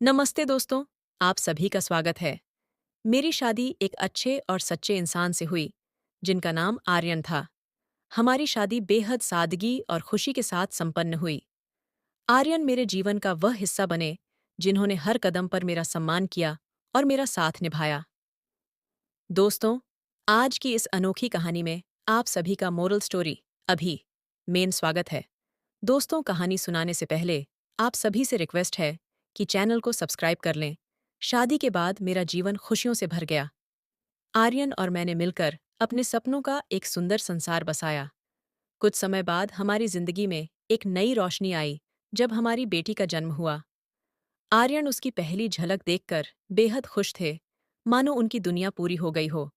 नमस्ते दोस्तों, आप सभी का स्वागत है। मेरी शादी एक अच्छे और सच्चे इंसान से हुई, जिनका नाम आर्यन था। हमारी शादी बेहद सादगी और खुशी के साथ संपन्न हुई। आर्यन मेरे जीवन का वह हिस्सा बने, जिन्होंने हर कदम पर मेरा सम्मान किया और मेरा साथ निभाया। दोस्तों, आज की इस अनोखी कहानी में आप सभी का मोरल स्टोरी अभी मेन स्वागत है। दोस्तों, कहानी सुनाने से पहले आप सभी से रिक्वेस्ट है कि चैनल को सब्सक्राइब कर लें। शादी के बाद मेरा जीवन खुशियों से भर गया। आर्यन और मैंने मिलकर अपने सपनों का एक सुंदर संसार बसाया। कुछ समय बाद हमारी जिंदगी में एक नई रोशनी आई जब हमारी बेटी का जन्म हुआ। आर्यन उसकी पहली झलक देखकर बेहद खुश थे, मानो उनकी दुनिया पूरी हो गई हो।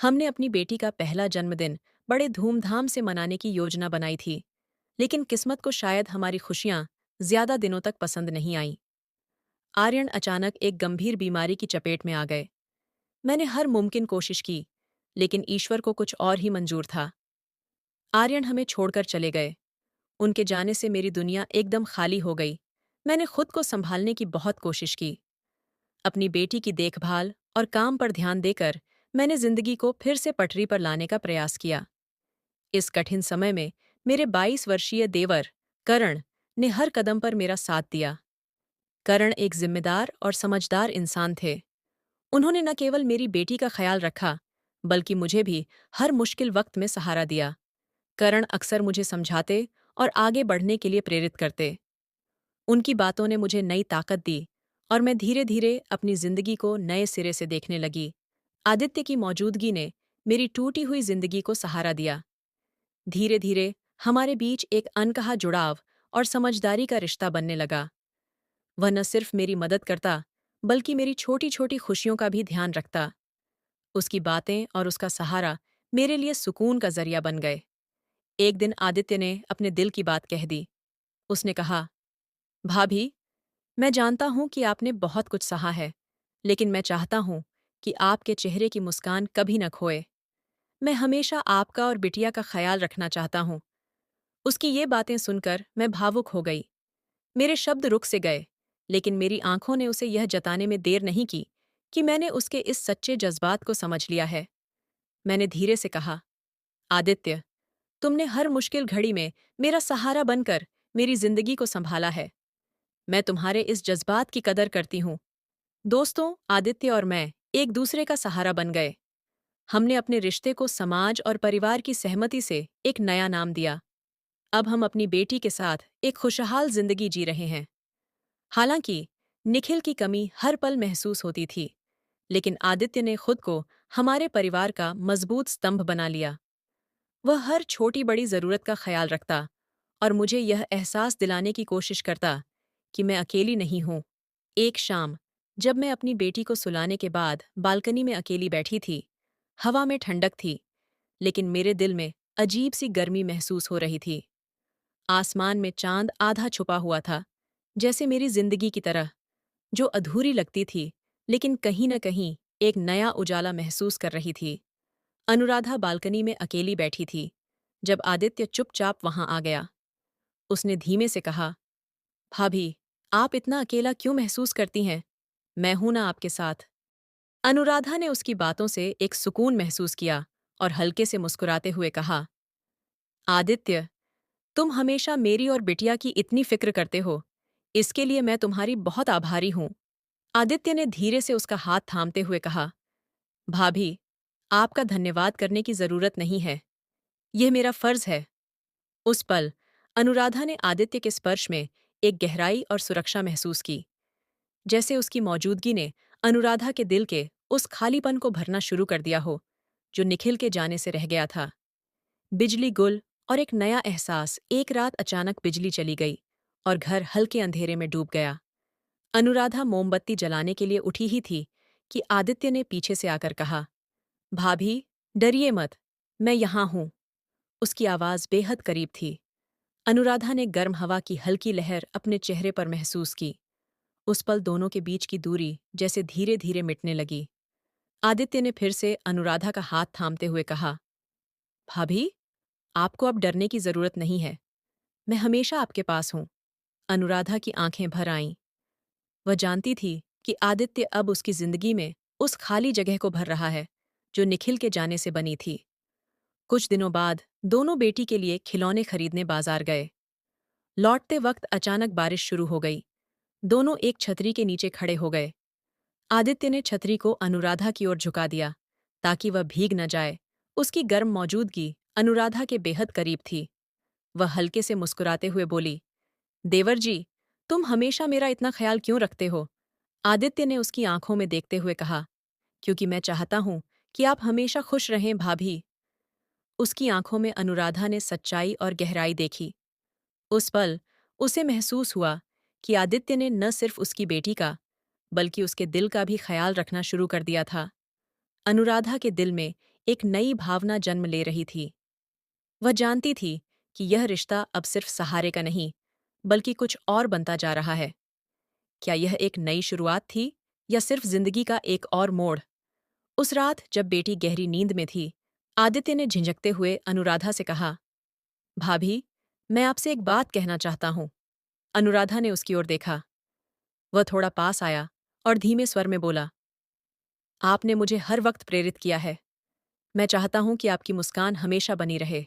हमने अपनी बेटी का पहला जन्मदिन बड़े धूमधाम से मनाने की योजना बनाई थी, लेकिन किस्मत को शायद हमारी खुशियां ज्यादा दिनों तक पसंद नहीं आईं। आर्यन अचानक एक गंभीर बीमारी की चपेट में आ गए। मैंने हर मुमकिन कोशिश की, लेकिन ईश्वर को कुछ और ही मंजूर था। आर्यन हमें छोड़कर चले गए। उनके जाने से मेरी दुनिया एकदम खाली हो गई। मैंने खुद को संभालने की बहुत कोशिश की। अपनी बेटी की देखभाल और काम पर ध्यान देकर मैंने जिंदगी को फिर से पटरी पर लाने का प्रयास किया। इस कठिन समय में मेरे 22 वर्षीय देवर करण ने हर कदम पर मेरा साथ दिया। करण एक जिम्मेदार और समझदार इंसान थे। उन्होंने न केवल मेरी बेटी का ख्याल रखा, बल्कि मुझे भी हर मुश्किल वक्त में सहारा दिया। करण अक्सर मुझे समझाते और आगे बढ़ने के लिए प्रेरित करते। उनकी बातों ने मुझे नई ताकत दी और मैं धीरे धीरे अपनी जिंदगी को नए सिरे से देखने लगी। आदित्य की मौजूदगी ने मेरी टूटी हुई जिंदगी को सहारा दिया। धीरे धीरे हमारे बीच एक अनकहा जुड़ाव और समझदारी का रिश्ता बनने लगा। वह न सिर्फ मेरी मदद करता, बल्कि मेरी छोटी छोटी खुशियों का भी ध्यान रखता। उसकी बातें और उसका सहारा मेरे लिए सुकून का जरिया बन गए। एक दिन आदित्य ने अपने दिल की बात कह दी। उसने कहा, भाभी, मैं जानता हूं कि आपने बहुत कुछ सहा है, लेकिन मैं चाहता हूं कि आपके चेहरे की मुस्कान कभी न खोए। मैं हमेशा आपका और बिटिया का ख्याल रखना चाहता हूं। उसकी ये बातें सुनकर मैं भावुक हो गई। मेरे शब्द रुक से गए, लेकिन मेरी आंखों ने उसे यह जताने में देर नहीं की कि मैंने उसके इस सच्चे जज्बात को समझ लिया है। मैंने धीरे से कहा, आदित्य, तुमने हर मुश्किल घड़ी में मेरा सहारा बनकर मेरी जिंदगी को संभाला है। मैं तुम्हारे इस जज्बात की कदर करती हूँ। दोस्तों, आदित्य और मैं एक दूसरे का सहारा बन गए। हमने अपने रिश्ते को समाज और परिवार की सहमति से एक नया नाम दिया। अब हम अपनी बेटी के साथ एक खुशहाल जिंदगी जी रहे हैं। हालांकि निखिल की कमी हर पल महसूस होती थी, लेकिन आदित्य ने खुद को हमारे परिवार का मजबूत स्तंभ बना लिया। वह हर छोटी बड़ी जरूरत का ख्याल रखता और मुझे यह एहसास दिलाने की कोशिश करता कि मैं अकेली नहीं हूं। एक शाम, जब मैं अपनी बेटी को सुलाने के बाद बालकनी में अकेली बैठी थी, हवा में ठंडक थी, लेकिन मेरे दिल में अजीब सी गर्मी महसूस हो रही थी। आसमान में चांद आधा छुपा हुआ था, जैसे मेरी जिंदगी की तरह, जो अधूरी लगती थी, लेकिन कहीं न कहीं एक नया उजाला महसूस कर रही थी। अनुराधा बालकनी में अकेली बैठी थी, जब आदित्य चुपचाप वहां आ गया। उसने धीमे से कहा, भाभी, आप इतना अकेला क्यों महसूस करती हैं? मैं हूं ना आपके साथ। अनुराधा ने उसकी बातों से एक सुकून महसूस किया और हल्के से मुस्कुराते हुए कहा, आदित्य, तुम हमेशा मेरी और बिटिया की इतनी फिक्र करते हो। इसके लिए मैं तुम्हारी बहुत आभारी हूं। आदित्य ने धीरे से उसका हाथ थामते हुए कहा, भाभी, आपका धन्यवाद करने की जरूरत नहीं है। यह मेरा फर्ज है। उस पल अनुराधा ने आदित्य के स्पर्श में एक गहराई और सुरक्षा महसूस की, जैसे उसकी मौजूदगी ने अनुराधा के दिल के उस खालीपन को भरना शुरू कर दिया हो, जो निखिल के जाने से रह गया था। बिजली गुल और एक नया एहसास। एक रात अचानक बिजली चली गई और घर हल्के अंधेरे में डूब गया। अनुराधा मोमबत्ती जलाने के लिए उठी ही थी कि आदित्य ने पीछे से आकर कहा, भाभी, डरिए मत, मैं यहां हूं। उसकी आवाज बेहद करीब थी। अनुराधा ने गर्म हवा की हल्की लहर अपने चेहरे पर महसूस की। उस पल दोनों के बीच की दूरी जैसे धीरे धीरे मिटने लगी। आदित्य ने फिर से अनुराधा का हाथ थामते हुए कहा, भाभी, आपको अब डरने की जरूरत नहीं है। मैं हमेशा आपके पास हूं। अनुराधा की आंखें भर आईं। वह जानती थी कि आदित्य अब उसकी जिंदगी में उस खाली जगह को भर रहा है जो निखिल के जाने से बनी थी। कुछ दिनों बाद दोनों बेटी के लिए खिलौने खरीदने बाजार गए। लौटते वक्त अचानक बारिश शुरू हो गई। दोनों एक छतरी के नीचे खड़े हो गए। आदित्य ने छतरी को अनुराधा की ओर झुका दिया ताकि वह भीग न जाए। उसकी गर्म मौजूदगी अनुराधा के बेहद करीब थी। वह हल्के से मुस्कुराते हुए बोली, देवर जी, तुम हमेशा मेरा इतना ख्याल क्यों रखते हो? आदित्य ने उसकी आंखों में देखते हुए कहा, क्योंकि मैं चाहता हूं कि आप हमेशा खुश रहें भाभी। उसकी आंखों में अनुराधा ने सच्चाई और गहराई देखी। उस पल उसे महसूस हुआ कि आदित्य ने न सिर्फ उसकी बेटी का बल्कि उसके दिल का भी ख्याल रखना शुरू कर दिया था। अनुराधा के दिल में एक नई भावना जन्म ले रही थी। वह जानती थी कि यह रिश्ता अब सिर्फ सहारे का नहीं बल्कि कुछ और बनता जा रहा है। क्या यह एक नई शुरुआत थी या सिर्फ जिंदगी का एक और मोड़? उस रात जब बेटी गहरी नींद में थी, आदित्य ने झिंझकते हुए अनुराधा से कहा, भाभी, मैं आपसे एक बात कहना चाहता हूं। अनुराधा ने उसकी ओर देखा। वह थोड़ा पास आया और धीमे स्वर में बोला, आपने मुझे हर वक्त प्रेरित किया है। मैं चाहता हूं कि आपकी मुस्कान हमेशा बनी रहे।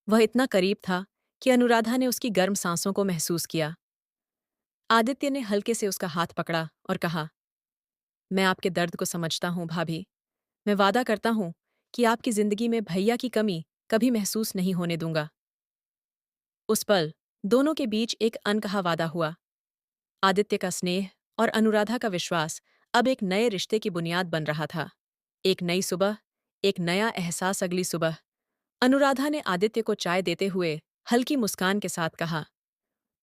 वह इतना करीब था कि अनुराधा ने उसकी गर्म सांसों को महसूस किया। आदित्य ने हल्के से उसका हाथ पकड़ा और कहा, मैं आपके दर्द को समझता हूं भाभी। मैं वादा करता हूं कि आपकी जिंदगी में भैया की कमी कभी महसूस नहीं होने दूंगा। उस पल दोनों के बीच एक अनकहा वादा हुआ। आदित्य का स्नेह और अनुराधा का विश्वास अब एक नए रिश्ते की बुनियाद बन रहा था। एक नई सुबह, एक नया एहसास अगली सुबह। अनुराधा ने आदित्य को चाय देते हुए हल्की मुस्कान के साथ कहा,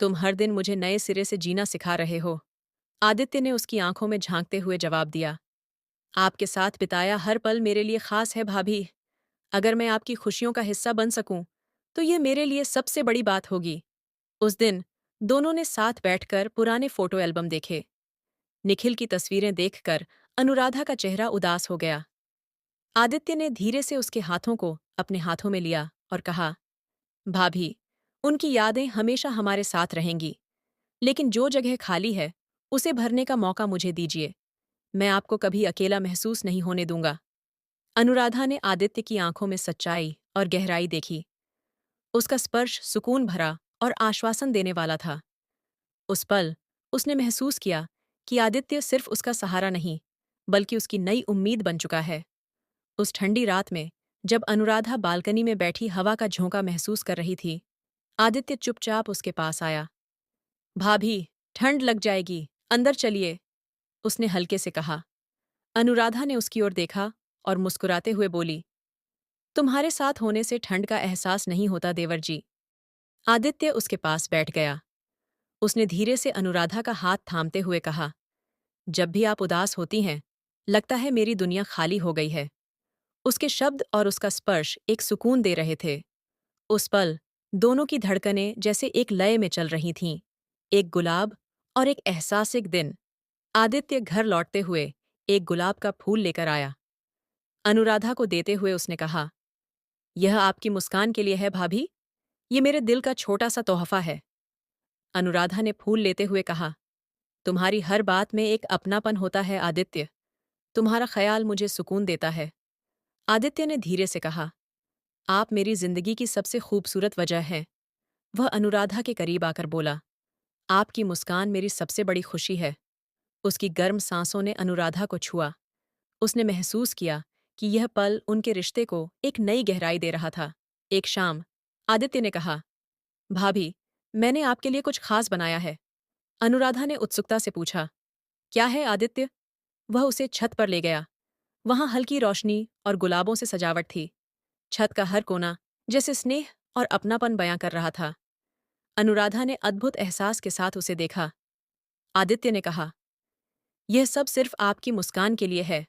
तुम हर दिन मुझे नए सिरे से जीना सिखा रहे हो। आदित्य ने उसकी आंखों में झांकते हुए जवाब दिया, आपके साथ बिताया हर पल मेरे लिए खास है भाभी। अगर मैं आपकी खुशियों का हिस्सा बन सकूं, तो ये मेरे लिए सबसे बड़ी बात होगी। उस दिन दोनों ने साथ बैठकर पुराने फोटो एल्बम देखे। निखिल की तस्वीरें देखकर अनुराधा का चेहरा उदास हो गया। आदित्य ने धीरे से उसके हाथों को अपने हाथों में लिया और कहा, भाभी, उनकी यादें हमेशा हमारे साथ रहेंगी, लेकिन जो जगह खाली है उसे भरने का मौका मुझे दीजिए। मैं आपको कभी अकेला महसूस नहीं होने दूंगा। अनुराधा ने आदित्य की आंखों में सच्चाई और गहराई देखी। उसका स्पर्श सुकून भरा और आश्वासन देने वाला था। उस पल उसने महसूस किया कि आदित्य सिर्फ उसका सहारा नहीं, बल्कि उसकी नई उम्मीद बन चुका है। उस ठंडी रात में जब अनुराधा बालकनी में बैठी हवा का झोंका महसूस कर रही थी, आदित्य चुपचाप उसके पास आया। भाभी, ठंड लग जाएगी, अंदर चलिए, उसने हल्के से कहा। अनुराधा ने उसकी ओर देखा और मुस्कुराते हुए बोली, तुम्हारे साथ होने से ठंड का एहसास नहीं होता देवर जी। आदित्य उसके पास बैठ गया। उसने धीरे से अनुराधा का हाथ थामते हुए कहा, जब भी आप उदास होती हैं, लगता है मेरी दुनिया खाली हो गई है। उसके शब्द और उसका स्पर्श एक सुकून दे रहे थे। उस पल दोनों की धड़कनें जैसे एक लय में चल रही थीं। एक गुलाब और एक एहसासिक दिन। आदित्य घर लौटते हुए एक गुलाब का फूल लेकर आया। अनुराधा को देते हुए उसने कहा, यह आपकी मुस्कान के लिए है भाभी। ये मेरे दिल का छोटा सा तोहफा है। अनुराधा ने फूल लेते हुए कहा, तुम्हारी हर बात में एक अपनापन होता है आदित्य। तुम्हारा ख्याल मुझे सुकून देता है। आदित्य ने धीरे से कहा, आप मेरी जिंदगी की सबसे खूबसूरत वजह हैं। वह अनुराधा के करीब आकर बोला, आपकी मुस्कान मेरी सबसे बड़ी खुशी है। उसकी गर्म सांसों ने अनुराधा को छुआ। उसने महसूस किया कि यह पल उनके रिश्ते को एक नई गहराई दे रहा था। एक शाम आदित्य ने कहा, भाभी, मैंने आपके लिए कुछ खास बनाया है। अनुराधा ने उत्सुकता से पूछा, क्या है आदित्य? वह उसे छत पर ले गया। वहां हल्की रोशनी और गुलाबों से सजावट थी। छत का हर कोना जैसे स्नेह और अपनापन बयां कर रहा था। अनुराधा ने अद्भुत एहसास के साथ उसे देखा। आदित्य ने कहा, यह सब सिर्फ आपकी मुस्कान के लिए है।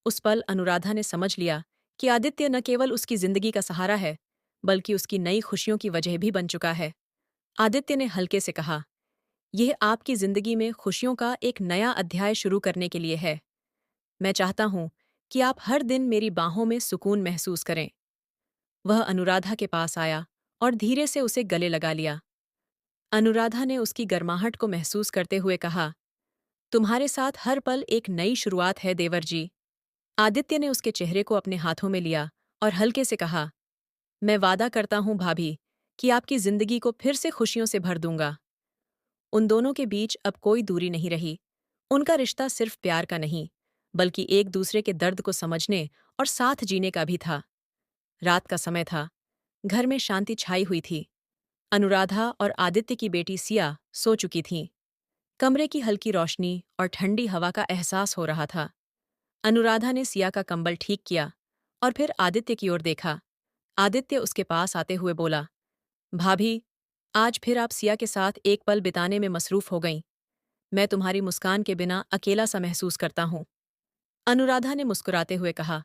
उस पल अनुराधा ने समझ लिया कि आदित्य न केवल उसकी जिंदगी का सहारा है, बल्कि उसकी नई खुशियों की वजह भी बन चुका है। आदित्य ने हल्के से कहा, यह आपकी जिंदगी में खुशियों का एक नया अध्याय शुरू करने के लिए है। मैं चाहता हूं कि आप हर दिन मेरी बाहों में सुकून महसूस करें। वह अनुराधा के पास आया और धीरे से उसे गले लगा लिया। अनुराधा ने उसकी गर्माहट को महसूस करते हुए कहा, तुम्हारे साथ हर पल एक नई शुरुआत है देवर जी। आदित्य ने उसके चेहरे को अपने हाथों में लिया और हल्के से कहा, मैं वादा करता हूँ भाभी कि आपकी जिंदगी को फिर से खुशियों से भर दूंगा। उन दोनों के बीच अब कोई दूरी नहीं रही। उनका रिश्ता सिर्फ प्यार का नहीं, बल्कि एक दूसरे के दर्द को समझने और साथ जीने का भी था। रात का समय था। घर में शांति छाई हुई थी। अनुराधा और आदित्य की बेटी सिया सो चुकी थीं। कमरे की हल्की रोशनी और ठंडी हवा का एहसास हो रहा था। अनुराधा ने सिया का कंबल ठीक किया और फिर आदित्य की ओर देखा। आदित्य उसके पास आते हुए बोला, भाभी, आज फिर आप सिया के साथ एक पल बिताने में मसरूफ हो गईं। मैं तुम्हारी मुस्कान के बिना अकेला सा महसूस करता हूं। अनुराधा ने मुस्कुराते हुए कहा,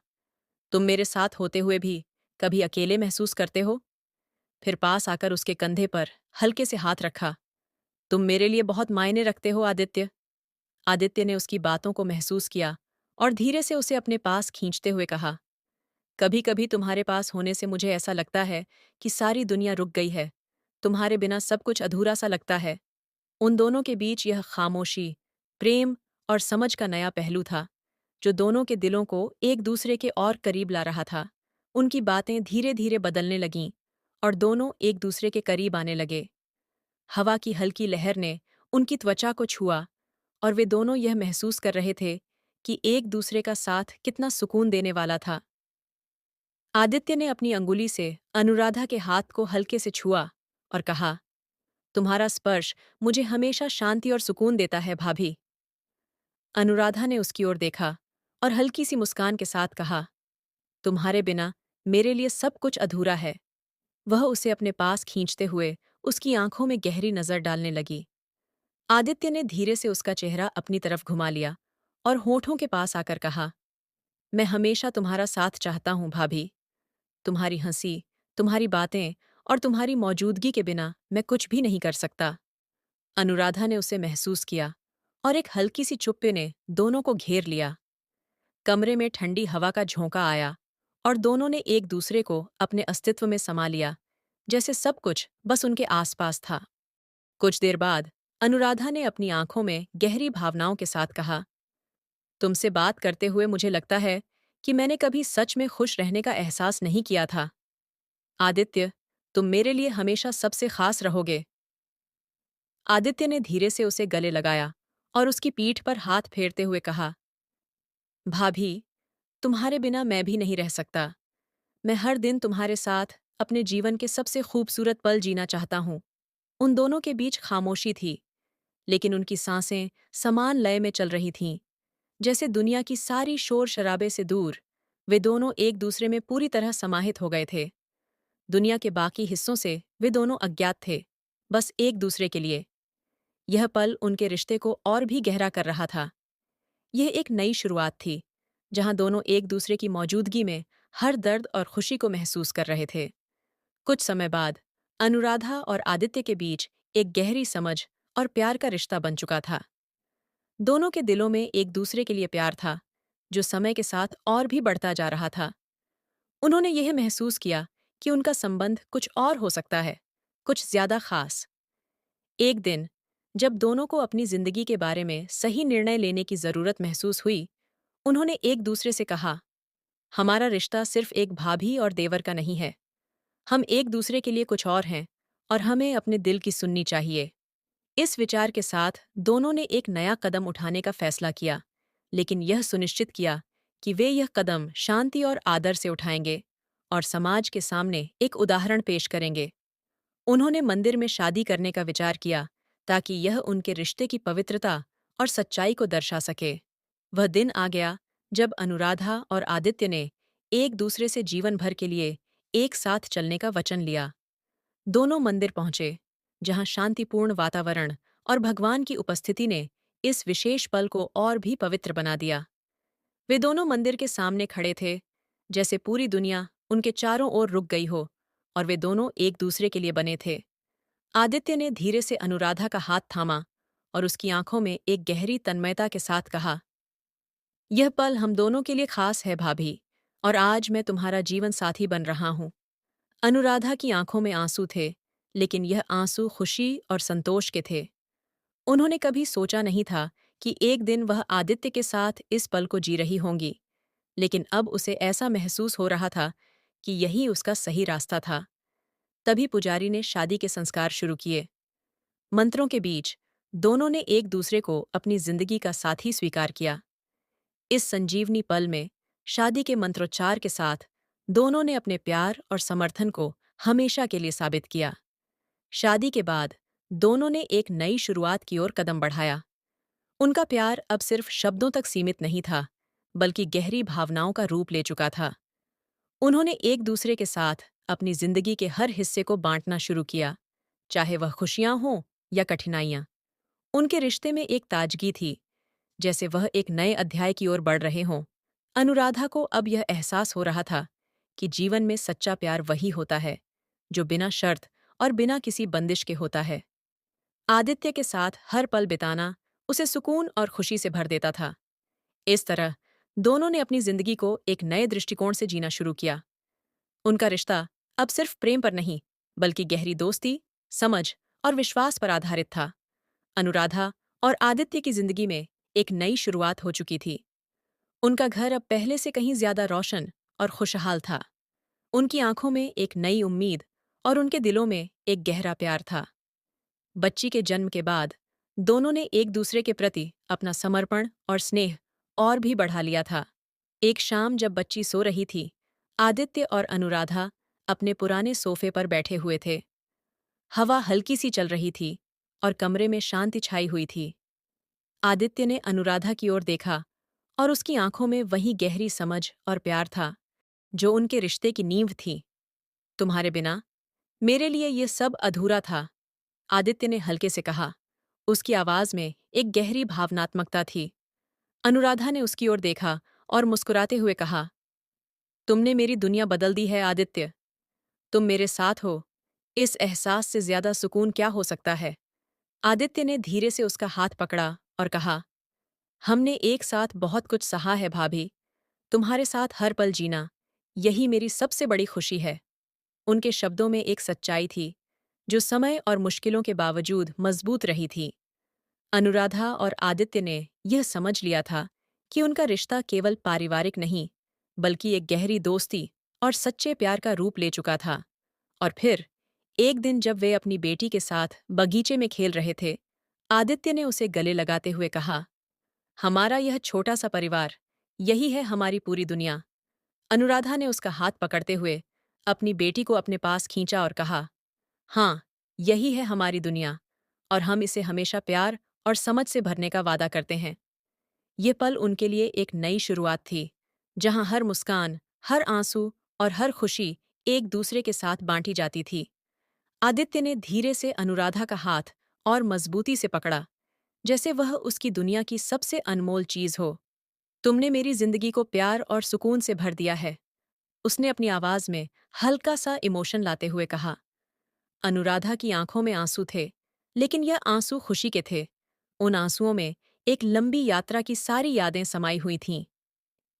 तुम मेरे साथ होते हुए भी कभी अकेले महसूस करते हो? फिर पास आकर उसके कंधे पर हल्के से हाथ रखा। तुम मेरे लिए बहुत मायने रखते हो आदित्य। आदित्य ने उसकी बातों को महसूस किया और धीरे से उसे अपने पास खींचते हुए कहा, कभी कभी तुम्हारे पास होने से मुझे ऐसा लगता है कि सारी दुनिया रुक गई है। तुम्हारे बिना सब कुछ अधूरा सा लगता है। उन दोनों के बीच यह खामोशी, प्रेम और समझ का नया पहलू था, जो दोनों के दिलों को एक दूसरे के और करीब ला रहा था। उनकी बातें धीरे धीरे बदलने लगीं और दोनों एक दूसरे के करीब आने लगे। हवा की हल्की लहर ने उनकी त्वचा को छुआ और वे दोनों यह महसूस कर रहे थे कि एक दूसरे का साथ कितना सुकून देने वाला था। आदित्य ने अपनी अंगुली से अनुराधा के हाथ को हल्के से छुआ और कहा, तुम्हारा स्पर्श मुझे हमेशा शांति और सुकून देता है भाभी। अनुराधा ने उसकी ओर देखा और हल्की सी मुस्कान के साथ कहा, तुम्हारे बिना मेरे लिए सब कुछ अधूरा है। वह उसे अपने पास खींचते हुए उसकी आंखों में गहरी नजर डालने लगी। आदित्य ने धीरे से उसका चेहरा अपनी तरफ घुमा लिया और होठों के पास आकर कहा, मैं हमेशा तुम्हारा साथ चाहता हूं भाभी। तुम्हारी हंसी, तुम्हारी बातें और तुम्हारी मौजूदगी के बिना मैं कुछ भी नहीं कर सकता। अनुराधा ने उसे महसूस किया और एक हल्की सी चुप्पी ने दोनों को घेर लिया। कमरे में ठंडी हवा का झोंका आया और दोनों ने एक दूसरे को अपने अस्तित्व में समा लिया, जैसे सब कुछ बस उनके आसपास था। कुछ देर बाद अनुराधा ने अपनी आंखों में गहरी भावनाओं के साथ कहा, तुमसे बात करते हुए मुझे लगता है कि मैंने कभी सच में खुश रहने का एहसास नहीं किया था। आदित्य, तुम मेरे लिए हमेशा सबसे खास रहोगे। आदित्य ने धीरे से उसे गले लगाया और उसकी पीठ पर हाथ फेरते हुए कहा, भाभी, तुम्हारे बिना मैं भी नहीं रह सकता। मैं हर दिन तुम्हारे साथ अपने जीवन के सबसे खूबसूरत पल जीना चाहता हूँ। उन दोनों के बीच खामोशी थी, लेकिन उनकी सांसें समान लय में चल रही थीं, जैसे दुनिया की सारी शोर शराबे से दूर वे दोनों एक दूसरे में पूरी तरह समाहित हो गए थे। दुनिया के बाकी हिस्सों से वे दोनों अज्ञात थे, बस एक दूसरे के लिए। यह पल उनके रिश्ते को और भी गहरा कर रहा था। यह एक नई शुरुआत थी, जहां दोनों एक दूसरे की मौजूदगी में हर दर्द और खुशी को महसूस कर रहे थे। कुछ समय बाद अनुराधा और आदित्य के बीच एक गहरी समझ और प्यार का रिश्ता बन चुका था। दोनों के दिलों में एक दूसरे के लिए प्यार था, जो समय के साथ और भी बढ़ता जा रहा था। उन्होंने यह महसूस किया कि उनका संबंध कुछ और हो सकता है, कुछ ज्यादा खास। एक दिन, जब दोनों को अपनी जिंदगी के बारे में सही निर्णय लेने की जरूरत महसूस हुई, उन्होंने एक दूसरे से कहा, हमारा रिश्ता सिर्फ एक भाभी और देवर का नहीं है। हम एक दूसरे के लिए कुछ और हैं और हमें अपने दिल की सुननी चाहिए। इस विचार के साथ दोनों ने एक नया कदम उठाने का फैसला किया, लेकिन यह सुनिश्चित किया कि वे यह कदम शांति और आदर से उठाएंगे और समाज के सामने एक उदाहरण पेश करेंगे। उन्होंने मंदिर में शादी करने का विचार किया, ताकि यह उनके रिश्ते की पवित्रता और सच्चाई को दर्शा सके। वह दिन आ गया जब अनुराधा और आदित्य ने एक दूसरे से जीवन भर के लिए एक साथ चलने का वचन लिया। दोनों मंदिर पहुंचे, जहां शांतिपूर्ण वातावरण और भगवान की उपस्थिति ने इस विशेष पल को और भी पवित्र बना दिया। वे दोनों मंदिर के सामने खड़े थे, जैसे पूरी दुनिया उनके चारों ओर रुक गई हो और वे दोनों एक दूसरे के लिए बने थे। आदित्य ने धीरे से अनुराधा का हाथ थामा और उसकी आंखों में एक गहरी तन्मयता के साथ कहा, यह पल हम दोनों के लिए खास है भाभी, और आज मैं तुम्हारा जीवन साथी बन रहा हूं। अनुराधा की आंखों में आंसू थे, लेकिन यह आंसू खुशी और संतोष के थे। उन्होंने कभी सोचा नहीं था कि एक दिन वह आदित्य के साथ इस पल को जी रही होंगी, लेकिन अब उसे ऐसा महसूस हो रहा था कि यही उसका सही रास्ता था। तभी पुजारी ने शादी के संस्कार शुरू किए। मंत्रों के बीच दोनों ने एक दूसरे को अपनी जिंदगी का साथी स्वीकार किया। इस संजीवनी पल में शादी के मंत्रोच्चार के साथ दोनों ने अपने प्यार और समर्थन को हमेशा के लिए साबित किया। शादी के बाद दोनों ने एक नई शुरुआत की ओर कदम बढ़ाया। उनका प्यार अब सिर्फ शब्दों तक सीमित नहीं था, बल्कि गहरी भावनाओं का रूप ले चुका था। उन्होंने एक दूसरे के साथ अपनी जिंदगी के हर हिस्से को बांटना शुरू किया, चाहे वह खुशियां हों या कठिनाइयां। उनके रिश्ते में एक ताजगी थी, जैसे वह एक नए अध्याय की ओर बढ़ रहे हों। अनुराधा को अब यह एहसास हो रहा था कि जीवन में सच्चा प्यार वही होता है जो बिना शर्त और बिना किसी बंदिश के होता है। आदित्य के साथ हर पल बिताना उसे सुकून और खुशी से भर देता था। इस तरह दोनों ने अपनी जिंदगी को एक नए दृष्टिकोण से जीना शुरू किया। उनका रिश्ता अब सिर्फ प्रेम पर नहीं, बल्कि गहरी दोस्ती, समझ और विश्वास पर आधारित था। अनुराधा और आदित्य की जिंदगी में एक नई शुरुआत हो चुकी थी। उनका घर अब पहले से कहीं ज्यादा रोशन और खुशहाल था। उनकी आंखों में एक नई उम्मीद और उनके दिलों में एक गहरा प्यार था। बच्ची के जन्म के बाद दोनों ने एक दूसरे के प्रति अपना समर्पण और स्नेह और भी बढ़ा लिया था। एक शाम जब बच्ची सो रही थी, आदित्य और अनुराधा अपने पुराने सोफे पर बैठे हुए थे। हवा हल्की सी चल रही थी और कमरे में शांति छाई हुई थी। आदित्य ने अनुराधा की ओर देखा और उसकी आंखों में वही गहरी समझ और प्यार था जो उनके रिश्ते की नींव थी। तुम्हारे बिना मेरे लिए ये सब अधूरा था, आदित्य ने हल्के से कहा। उसकी आवाज में एक गहरी भावनात्मकता थी। अनुराधा ने उसकी ओर देखा और मुस्कुराते हुए कहा, तुमने मेरी दुनिया बदल दी है आदित्य। तुम मेरे साथ हो, इस एहसास से ज्यादा सुकून क्या हो सकता है। आदित्य ने धीरे से उसका हाथ पकड़ा और कहा, हमने एक साथ बहुत कुछ सहा है भाभी। तुम्हारे साथ हर पल जीना, यही मेरी सबसे बड़ी खुशी है। उनके शब्दों में एक सच्चाई थी जो समय और मुश्किलों के बावजूद मजबूत रही थी। अनुराधा और आदित्य ने यह समझ लिया था कि उनका रिश्ता केवल पारिवारिक नहीं, बल्कि एक गहरी दोस्ती और सच्चे प्यार का रूप ले चुका था। और फिर एक दिन जब वे अपनी बेटी के साथ बगीचे में खेल रहे थे, आदित्य ने उसे गले लगाते हुए कहा, हमारा यह छोटा सा परिवार, यही है हमारी पूरी दुनिया। अनुराधा ने उसका हाथ पकड़ते हुए अपनी बेटी को अपने पास खींचा और कहा, हाँ, यही है हमारी दुनिया, और हम इसे हमेशा प्यार और समझ से भरने का वादा करते हैं। ये पल उनके लिए एक नई शुरुआत थी, जहां हर मुस्कान, हर आंसू और हर खुशी एक दूसरे के साथ बांटी जाती थी। आदित्य ने धीरे से अनुराधा का हाथ और मजबूती से पकड़ा, जैसे वह उसकी दुनिया की सबसे अनमोल चीज हो। तुमने मेरी जिंदगी को प्यार और सुकून से भर दिया है, उसने अपनी आवाज में हल्का सा इमोशन लाते हुए कहा। अनुराधा की आंखों में आंसू थे, लेकिन यह आंसू खुशी के थे। उन आंसुओं में एक लंबी यात्रा की सारी यादें समाई हुई थीं।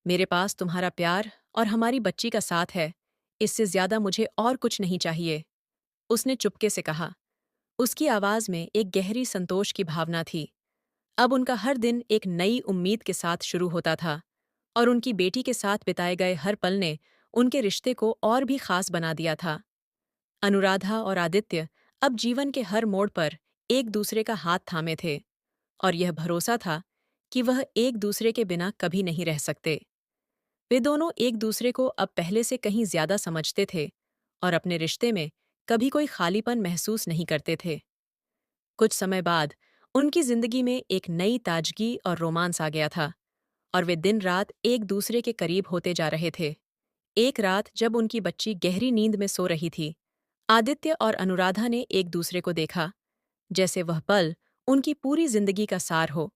मेरे पास तुम्हारा प्यार और हमारी बच्ची का साथ है, इससे ज्यादा मुझे और कुछ नहीं चाहिए, उसने चुपके से कहा। उसकी आवाज में एक गहरी संतोष की भावना थी। अब उनका हर दिन एक नई उम्मीद के साथ शुरू होता था, और उनकी बेटी के साथ बिताए गए हर पल ने उनके रिश्ते को और भी खास बना दिया था। अनुराधा और आदित्य अब जीवन के हर मोड़ पर एक दूसरे का हाथ थामे थे, और यह भरोसा था कि वह एक दूसरे के बिना कभी नहीं रह सकते। वे दोनों एक दूसरे को अब पहले से कहीं ज्यादा समझते थे और अपने रिश्ते में कभी कोई खालीपन महसूस नहीं करते थे। कुछ समय बाद उनकी जिंदगी में एक नई ताजगी और रोमांस आ गया था, और वे दिन रात एक दूसरे के करीब होते जा रहे थे। एक रात जब उनकी बच्ची गहरी नींद में सो रही थी, आदित्य और अनुराधा ने एक दूसरे को देखा, जैसे वह पल उनकी पूरी जिंदगी का सार हो।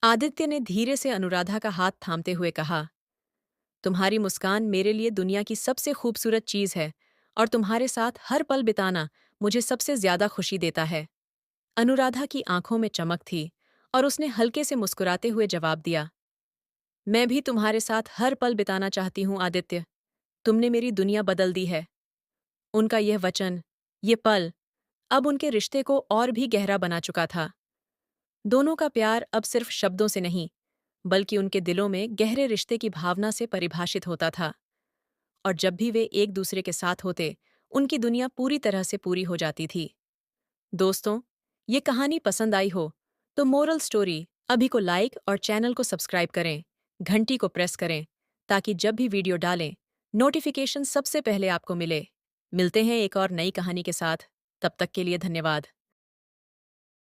आदित्य ने धीरे से अनुराधा का हाथ थामते हुए कहा, तुम्हारी मुस्कान मेरे लिए दुनिया की सबसे खूबसूरत चीज है, और तुम्हारे साथ हर पल बिताना मुझे सबसे ज्यादा खुशी देता है। अनुराधा की आंखों में चमक थी, और उसने हल्के से मुस्कुराते हुए जवाब दिया, मैं भी तुम्हारे साथ हर पल बिताना चाहती हूँ आदित्य। तुमने मेरी दुनिया बदल दी है। उनका यह वचन, ये पल अब उनके रिश्ते को और भी गहरा बना चुका था। दोनों का प्यार अब सिर्फ शब्दों से नहीं, बल्कि उनके दिलों में गहरे रिश्ते की भावना से परिभाषित होता था। और जब भी वे एक दूसरे के साथ होते, उनकी दुनिया पूरी तरह से पूरी हो जाती थी। दोस्तों, ये कहानी पसंद आई हो तो मोरल स्टोरी अभी को लाइक और चैनल को सब्सक्राइब करें, घंटी को प्रेस करें, ताकि जब भी वीडियो डालें, नोटिफिकेशन सबसे पहले आपको मिले। मिलते हैं एक और नई कहानी के साथ। तब तक के लिए धन्यवाद।